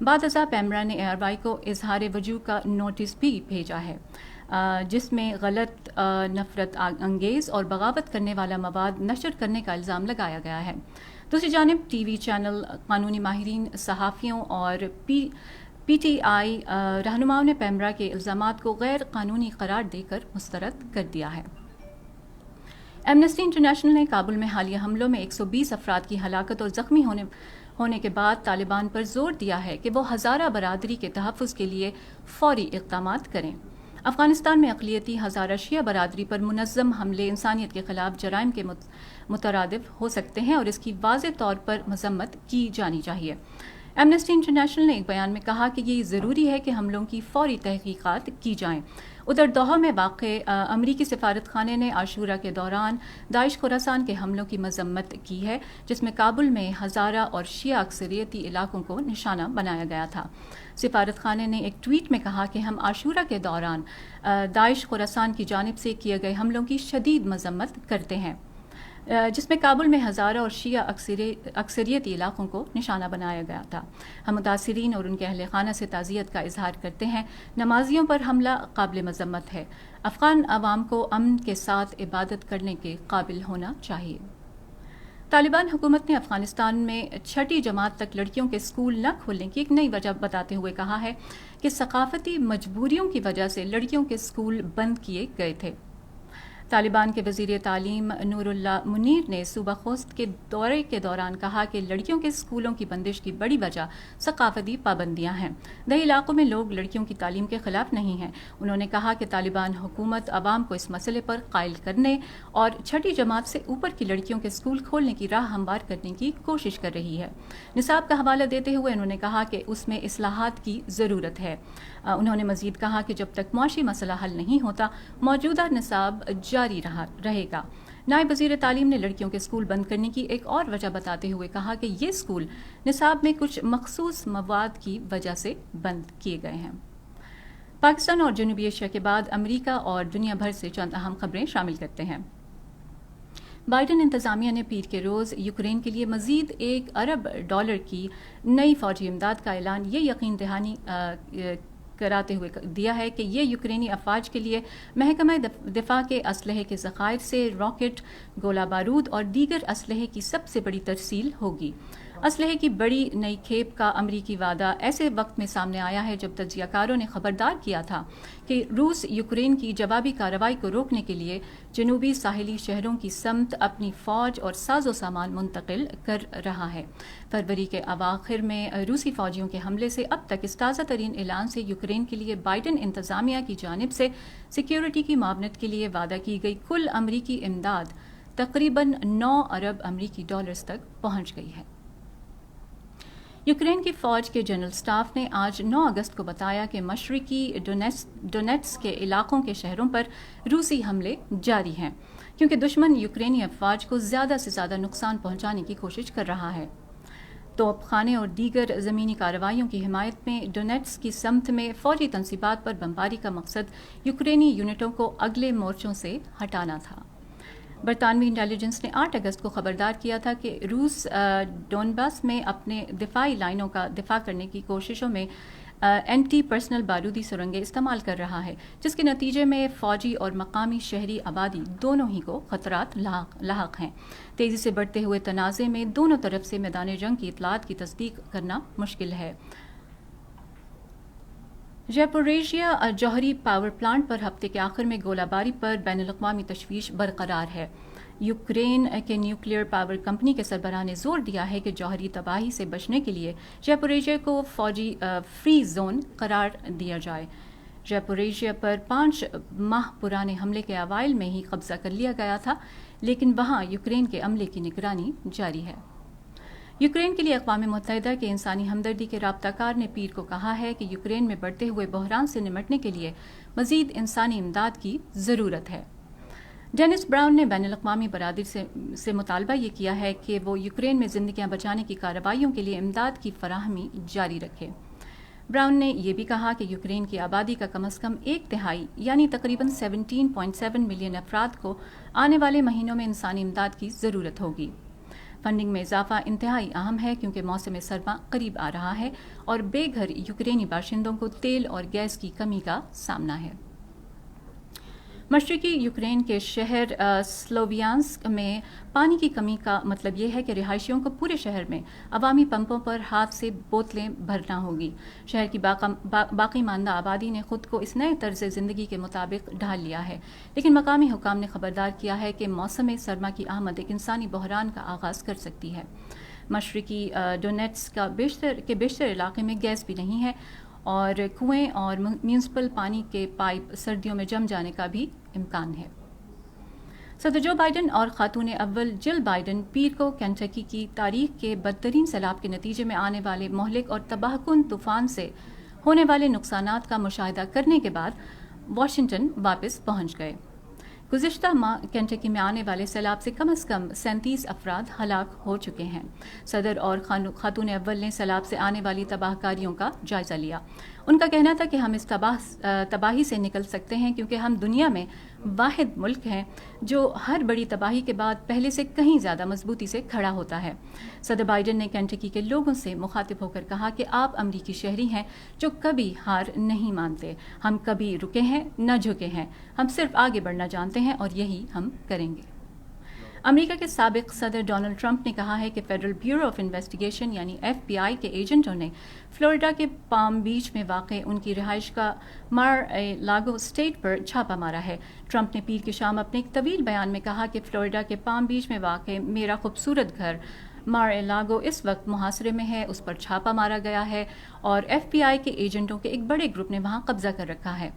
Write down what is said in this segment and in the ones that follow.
بعد ازاں پیمرا نے ARY کو اظہار وجوہ کا نوٹس بھی بھیجا ہے جس میں غلط، نفرت انگیز اور بغاوت کرنے والا مواد نشر کرنے کا الزام لگایا گیا ہے۔ دوسری جانب ٹی وی چینل، قانونی ماہرین، صحافیوں اور PTI رہنماؤں نے پیمرا کے الزامات کو غیر قانونی قرار دے کر مسترد کر دیا ہے۔ ایمنسٹی انٹرنیشنل نے کابل میں حالیہ حملوں میں 120 افراد کی ہلاکت اور زخمی ہونے کے بعد طالبان پر زور دیا ہے کہ وہ ہزارہ برادری کے تحفظ کے لیے فوری اقدامات کریں۔ افغانستان میں اقلیتی ہزارہ شیعہ برادری پر منظم حملے انسانیت کے خلاف جرائم کے مترادف ہو سکتے ہیں اور اس کی واضح طور پر مذمت کی جانی چاہیے۔ ایمنسٹی انٹرنیشنل نے ایک بیان میں کہا کہ یہ ضروری ہے کہ حملوں کی فوری تحقیقات کی جائیں۔ ادھر دوحہ میں واقع امریکی سفارت خانے نے عاشورہ کے دوران داعش خراسان کے حملوں کی مذمت کی ہے، جس میں کابل میں ہزارہ اور شیعہ اکثریتی علاقوں کو نشانہ بنایا گیا تھا۔ سفارت خانے نے ایک ٹویٹ میں کہا کہ ہم عاشورہ کے دوران داعش خراسان کی جانب سے کیے گئے حملوں کی شدید مذمت کرتے ہیں، جس میں کابل میں ہزارہ اور شیعہ اکثریتی علاقوں کو نشانہ بنایا گیا تھا۔ ہم متاثرین اور ان کے اہل خانہ سے تعزیت کا اظہار کرتے ہیں۔ نمازیوں پر حملہ قابل مذمت ہے۔ افغان عوام کو امن کے ساتھ عبادت کرنے کے قابل ہونا چاہیے۔ طالبان حکومت نے افغانستان میں 6ٹھی جماعت تک لڑکیوں کے اسکول نہ کھولنے کی ایک نئی وجہ بتاتے ہوئے کہا ہے کہ ثقافتی مجبوریوں کی وجہ سے لڑکیوں کے اسکول بند کیے گئے تھے۔ طالبان کے وزیر تعلیم نور اللہ منیر نے صوبہ خوست کے دورے کے دوران کہا کہ لڑکیوں کے اسکولوں کی بندش کی بڑی وجہ ثقافتی پابندیاں ہیں۔ دیہی علاقوں میں لوگ لڑکیوں کی تعلیم کے خلاف نہیں ہیں۔ انہوں نے کہا کہ طالبان حکومت عوام کو اس مسئلے پر قائل کرنے اور 6ٹھی جماعت سے اوپر کی لڑکیوں کے اسکول کھولنے کی راہ ہموار کرنے کی کوشش کر رہی ہے۔ نصاب کا حوالہ دیتے ہوئے انہوں نے کہا کہ اس میں اصلاحات کی ضرورت ہے۔ انہوں نے مزید کہا کہ جب تک معاشی مسئلہ حل نہیں ہوتا، موجودہ نصاب جاری رہے گا۔ نائب وزیر تعلیم نے لڑکیوں کے اسکول بند کرنے کی ایک اور وجہ بتاتے ہوئے کہا کہ یہ اسکول نصاب میں کچھ مخصوص مواد کی وجہ سے بند کیے گئے ہیں۔ پاکستان اور جنوبی ایشیا کے بعد امریکہ اور دنیا بھر سے چند اہم خبریں شامل کرتے ہیں۔ بائیڈن انتظامیہ نے پیر کے روز یوکرین کے لیے مزید $1 ارب کی نئی فوجی امداد کا اعلان یہ یقین دہانی کراتے ہوئے دیا ہے کہ یہ یوکرینی افواج کے لیے محکمہ دفاع کے اسلحے کے ذخائر سے راکٹ، گولہ بارود اور دیگر اسلحے کی سب سے بڑی ترسیل ہوگی۔ اسلحے کی بڑی نئی کھیپ کا امریکی وعدہ ایسے وقت میں سامنے آیا ہے جب تجزیہ کاروں نے خبردار کیا تھا کہ روس یوکرین کی جوابی کارروائی کو روکنے کے لیے جنوبی ساحلی شہروں کی سمت اپنی فوج اور ساز و سامان منتقل کر رہا ہے۔ فروری کے اواخر میں روسی فوجیوں کے حملے سے اب تک اس تازہ ترین اعلان سے یوکرین کے لیے بائیڈن انتظامیہ کی جانب سے سیکیورٹی کی معاونت کے لیے وعدہ کی گئی کل امریکی امداد تقریباً $9 ارب تک پہنچ گئی ہے۔ یوکرین کی فوج کے جنرل سٹاف نے آج 9 اگست کو بتایا کہ مشرقی ڈونیٹس کے علاقوں کے شہروں پر روسی حملے جاری ہیں، کیونکہ دشمن یوکرینی افواج کو زیادہ سے زیادہ نقصان پہنچانے کی کوشش کر رہا ہے۔ توپ خانے اور دیگر زمینی کارروائیوں کی حمایت میں ڈونیٹس کی سمت میں فوجی تنصیبات پر بمباری کا مقصد یوکرینی یونٹوں کو اگلے مورچوں سے ہٹانا تھا۔ برطانوی انٹیلیجنس نے 8 اگست کو خبردار کیا تھا کہ روس ڈونباس میں اپنے دفاعی لائنوں کا دفاع کرنے کی کوششوں میں اینٹی پرسنل بارودی سرنگیں استعمال کر رہا ہے، جس کے نتیجے میں فوجی اور مقامی شہری آبادی دونوں ہی کو خطرات لاحق ہیں۔ تیزی سے بڑھتے ہوئے تنازع میں دونوں طرف سے میدان جنگ کی اطلاعات کی تصدیق کرنا مشکل ہے۔ زیپوریژیا جوہری پاور پلانٹ پر ہفتے کے آخر میں گولہ باری پر بین الاقوامی تشویش برقرار ہے۔ یوکرین کے نیوکلیئر پاور کمپنی کے سربراہ نے زور دیا ہے کہ جوہری تباہی سے بچنے کے لیے زیپوریژیا کو فوجی فری زون قرار دیا جائے۔ زیپوریژیا پر 5 ماہ پرانے حملے کے اوائل میں ہی قبضہ کر لیا گیا تھا، لیکن وہاں یوکرین کے عملے کی نگرانی جاری ہے۔ یوکرین کے لیے اقوام متحدہ کے انسانی ہمدردی کے رابطہ کار نے پیر کو کہا ہے کہ یوکرین میں بڑھتے ہوئے بحران سے نمٹنے کے لیے مزید انسانی امداد کی ضرورت ہے۔ ڈینس براؤن نے بین الاقوامی برادری سے مطالبہ یہ کیا ہے کہ وہ یوکرین میں زندگیاں بچانے کی کارروائیوں کے لیے امداد کی فراہمی جاری رکھے۔ براؤن نے یہ بھی کہا کہ یوکرین کی آبادی کا کم از کم 1/3 یعنی تقریباً 17.7 ملین افراد کو آنے والے مہینوں میں انسانی امداد کی ضرورت ہوگی۔ فنڈنگ میں اضافہ انتہائی اہم ہے کیونکہ موسم سرما قریب آ رہا ہے اور بے گھر یوکرینی باشندوں کو تیل اور گیس کی کمی کا سامنا ہے۔ مشرقی یوکرین کے شہر سلوویانسک میں پانی کی کمی کا مطلب یہ ہے کہ رہائشیوں کو پورے شہر میں عوامی پمپوں پر ہاتھ سے بوتلیں بھرنا ہوگی۔ شہر کی باقی ماندہ آبادی نے خود کو اس نئے طرز زندگی کے مطابق ڈھال لیا ہے، لیکن مقامی حکام نے خبردار کیا ہے کہ موسم سرما کی آمد ایک انسانی بحران کا آغاز کر سکتی ہے۔ مشرقی ڈونیٹسک کے بیشتر علاقے میں گیس بھی نہیں ہے اور کنویں اور میونسپل پانی کے پائپ سردیوں میں جم جانے کا بھی امکان ہے۔ صدر جو بائیڈن اور خاتون اول جل بائیڈن پیر کو کینٹکی کی تاریخ کے بدترین سیلاب کے نتیجے میں آنے والے مہلک اور تباہ کن طوفان سے ہونے والے نقصانات کا مشاہدہ کرنے کے بعد واشنگٹن واپس پہنچ گئے۔ گزشتہ ماہ کینٹکی میں آنے والے سیلاب سے کم از کم 37 افراد ہلاک ہو چکے ہیں۔ صدر اور خاتون اول نے سیلاب سے آنے والی تباہ کاریوں کا جائزہ لیا۔ ان کا کہنا تھا کہ ہم اس تباہی سے نکل سکتے ہیں کیونکہ ہم دنیا میں واحد ملک ہیں جو ہر بڑی تباہی کے بعد پہلے سے کہیں زیادہ مضبوطی سے کھڑا ہوتا ہے۔ صدر بائیڈن نے کینٹکی کے لوگوں سے مخاطب ہو کر کہا کہ آپ امریکی شہری ہیں جو کبھی ہار نہیں مانتے، ہم کبھی رکے ہیں نہ جھکے ہیں، ہم صرف آگے بڑھنا جانتے ہیں اور یہی ہم کریں گے۔ امریکہ کے سابق صدر ڈونلڈ ٹرمپ نے کہا ہے کہ فیڈرل بیورو آف انویسٹیگیشن یعنی FBI کے ایجنٹوں نے فلوریڈا کے پام بیچ میں واقع ان کی رہائش کا مار لاگو اسٹیٹ پر چھاپہ مارا ہے۔ ٹرمپ نے پیر کی شام اپنے ایک طویل بیان میں کہا کہ فلوریڈا کے پام بیچ میں واقع میرا خوبصورت گھر مار لاگو اس وقت محاصرے میں ہے، اس پر چھاپہ مارا گیا ہے اور FBI کے ایجنٹوں کے ایک بڑے گروپ نے وہاں قبضہ کر رکھا ہے۔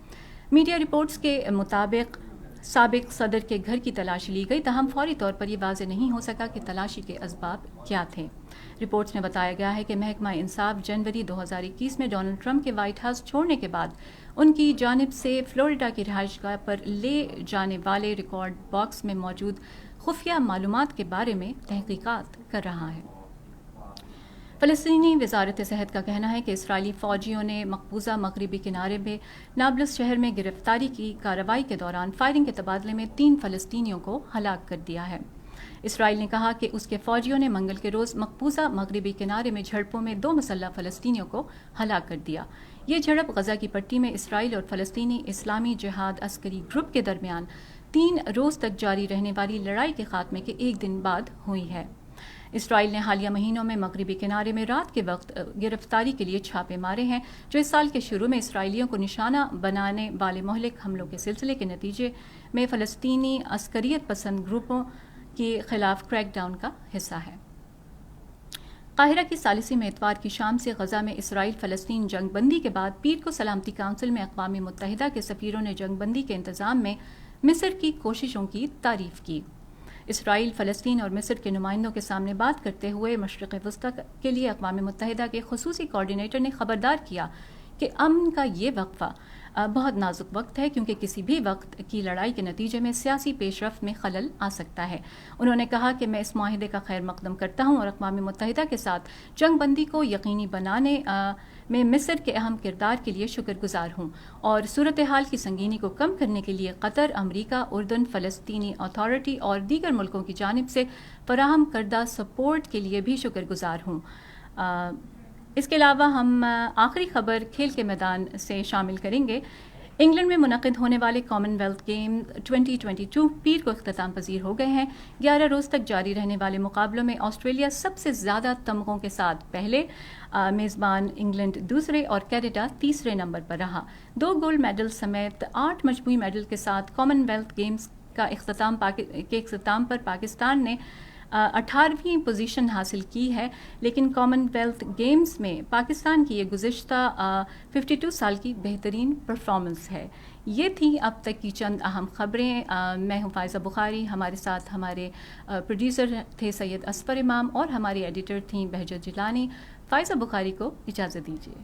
میڈیا رپورٹس کے مطابق سابق صدر کے گھر کی تلاشی لی گئی، تاہم فوری طور پر یہ واضح نہیں ہو سکا کہ تلاشی کے اسباب کیا تھے۔ رپورٹس میں بتایا گیا ہے کہ محکمہ انصاف جنوری 2021 میں ڈونلڈ ٹرمپ کے وائٹ ہاؤس چھوڑنے کے بعد ان کی جانب سے فلوریڈا کی رہائش گاہ پر لے جانے والے ریکارڈ باکس میں موجود خفیہ معلومات کے بارے میں تحقیقات کر رہا ہے۔ فلسطینی وزارت صحت کا کہنا ہے کہ اسرائیلی فوجیوں نے مقبوضہ مغربی کنارے میں نابلس شہر میں گرفتاری کی کارروائی کے دوران فائرنگ کے تبادلے میں 3 فلسطینیوں کو ہلاک کر دیا ہے۔ اسرائیل نے کہا کہ اس کے فوجیوں نے منگل کے روز مقبوضہ مغربی کنارے میں جھڑپوں میں 2 مسلح فلسطینیوں کو ہلاک کر دیا۔ یہ جھڑپ غزہ کی پٹی میں اسرائیل اور فلسطینی اسلامی جہاد عسکری گروپ کے درمیان 3 روز تک جاری رہنے والی لڑائی کے خاتمے کے ایک دن بعد ہوئی ہے۔ اسرائیل نے حالیہ مہینوں میں مغربی کنارے میں رات کے وقت گرفتاری کے لیے چھاپے مارے ہیں، جو اس سال کے شروع میں اسرائیلیوں کو نشانہ بنانے والے مہلک حملوں کے سلسلے کے نتیجے میں فلسطینی عسکریت پسند گروپوں کے خلاف کریک ڈاؤن کا حصہ ہے۔ قاہرہ کی ثالثی میں اتوار کی شام سے غزہ میں اسرائیل فلسطین جنگ بندی کے بعد پیر کو سلامتی کونسل میں اقوام متحدہ کے سفیروں نے جنگ بندی کے انتظام میں مصر کی کوششوں کی تعریف کی۔ اسرائیل، فلسطین اور مصر کے نمائندوں کے سامنے بات کرتے ہوئے مشرق وسطیٰ کے لیے اقوام متحدہ کے خصوصی کوآرڈینیٹر نے خبردار کیا کہ امن کا یہ وقفہ بہت نازک وقت ہے کیونکہ کسی بھی وقت کی لڑائی کے نتیجے میں سیاسی پیش رفت میں خلل آ سکتا ہے۔ انہوں نے کہا کہ میں اس معاہدے کا خیر مقدم کرتا ہوں اور اقوام متحدہ کے ساتھ جنگ بندی کو یقینی بنانے میں مصر کے اہم کردار کے لیے شکر گزار ہوں اور صورتحال کی سنگینی کو کم کرنے کے لیے قطر، امریکہ، اردن، فلسطینی اتھارٹی اور دیگر ملکوں کی جانب سے فراہم کردہ سپورٹ کے لیے بھی شکر گزار ہوں۔ اس کے علاوہ ہم آخری خبر کھیل کے میدان سے شامل کریں گے۔ انگلینڈ میں منعقد ہونے والے کامن ویلتھ گیم 2022 پیر کو اختتام پذیر ہو گئے ہیں۔ 11 روز تک جاری رہنے والے مقابلوں میں آسٹریلیا سب سے زیادہ تمغوں کے ساتھ پہلے، میزبان انگلینڈ دوسرے اور کینیڈا تیسرے نمبر پر رہا۔ 2 گولڈ میڈل سمیت 8 مجموعی میڈل کے ساتھ کامن ویلتھ گیمز کا اختتام پر پاکستان نے 18ویں پوزیشن حاصل کی ہے، لیکن کامن ویلتھ گیمز میں پاکستان کی یہ گزشتہ 52 سال کی بہترین پرفارمنس ہے۔ یہ تھی اب تک کی چند اہم خبریں۔ میں ہوں فائزہ بخاری، ہمارے ساتھ ہمارے پروڈیوسر تھے سید اصفر امام اور ہماری ایڈیٹر تھیں بہجت جیلانی۔ فائزہ بخاری کو اجازت دیجیے۔